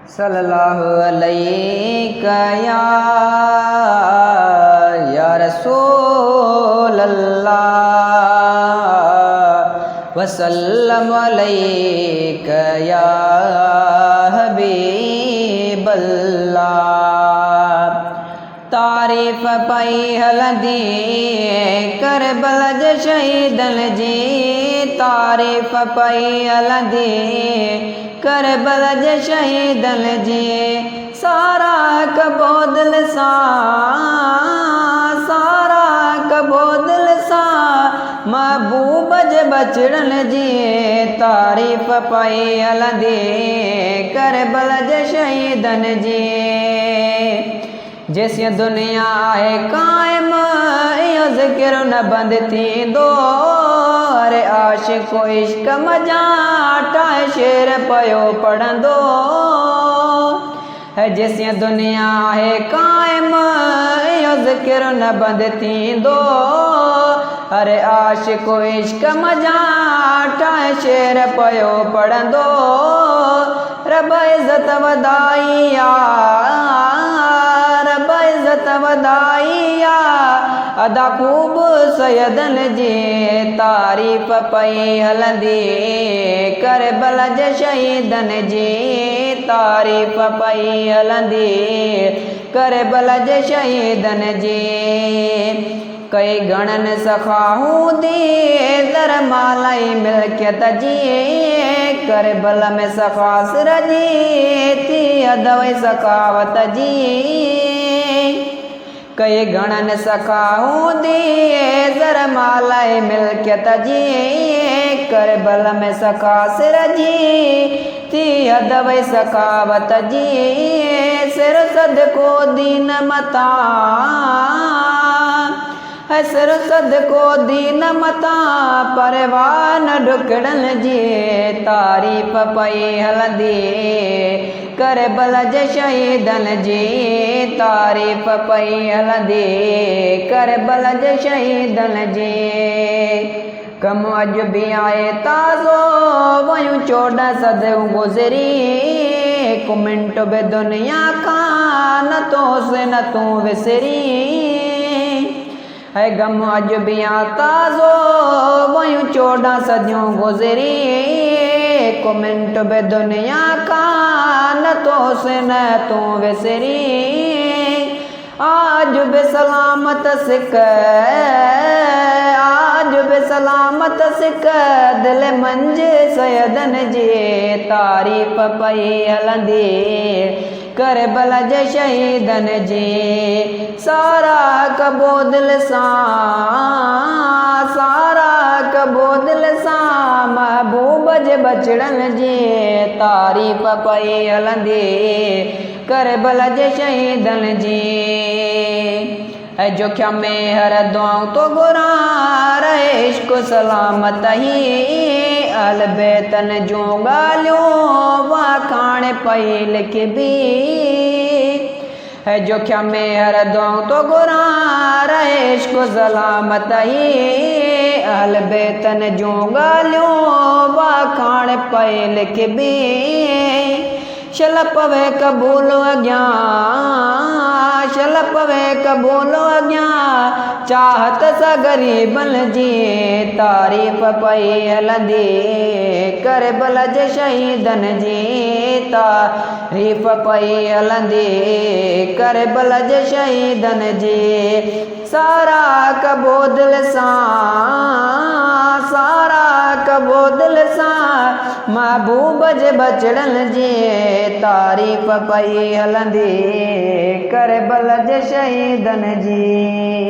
सल्लल्लाहु अलैका या रसूल अल्लाह वसल्लम अलैका या हबीब अल्लाह। तारीफ पाई हलदी करबल जे शहीदन जी, तारीफ पाई हलदी करबल जे शहीदन जी। सारा कबो दिल सा, सारा कबो दिल सा महबूब जे बचड़न जी। तारीफ पाई हलदी करबल जे शहीदन जी। जैसी दुनिया है कायम यो ज़िक्र न बंद थींदो। अरे आशिक़ इश्क मजा टाए शेर पयो पढ़ंदो। जैसी दुनिया है कायम यो ज़िक्र न बंद थींदो। अरे आशिक़ इश्क मजा टाए शेर पयो पढ़ंदो। रब इज़्ज़त वधाइया, रब इज़्ज़त वधाइया अदा खूब सैयदन जी। तारीफ पई हलंदी करबल जे शहीदन जी। तारीफ पई हलंदी करबल जे शहीदन जी। कई गणन सखाहूं दी दरमालाई मिल्कियत जी। करबल में सखास रजी थी अदवई सखावत जी। कई गणन सखाहूं दी दरमालाई मिल्कियत जी। करबल में सखास रजी थी अदवई सखावत जी। सिर सदको दीन मता, सिर सदको दीन मता परवाह न ढुकड़न जी। तारीफ पई हलंदी करबल जे शहीदन जी। तारीफ पई हलंदी करबल जे शहीदन जी। कम अॼु बि आहे ताज़ो वयूं 14 सदियूं गुज़री। हिकु मिंट बि दुनिया खां न तो से न तूं विसरी। है गम अॼु बि आहे ताज़ो वयूं 14 सदियूं गुज़री। हिकु मिंट बि दुनिया खां न तो से न तूं विसरी। आज बि सलामत सिक, आज बि सलामत सिक दिल मंझ सैयदन जी। तारीफ पई हलंदी करबल जे शहीदन जी। सारा कबो दिल सां, सारा कबो दिल सां महबूब जे बचड़न जी। तारीफ पई हलंदी करबल जे शहीदन जी। जो क्या में हर दुआऊं तो घुरां रहे इश्क सलामत ही। अल बेतन जूं ॻाल्हियूं वाखाणे पई लिखबी। है जो क्या में हर दुआऊं तो घुरां रहे इश्क सलामत ही। अल बेतन जूं ॻाल्हियूं वाखाणे पई लिखबी। शल पवे कबूल अॻियां, शल पवे कबूल अॻियां चाहत सां ग़रीबन जी। तारीफ पई हलंदी करबल जे शहीदन जी। तारीफ पई हलंदी करबल जे शहीदन जी। सारा कबो दिल सां, सारा कबो दिल सां महबूब जे बचड़न जी। तारीफ पई हलंदी करबल जे शहीदन जी।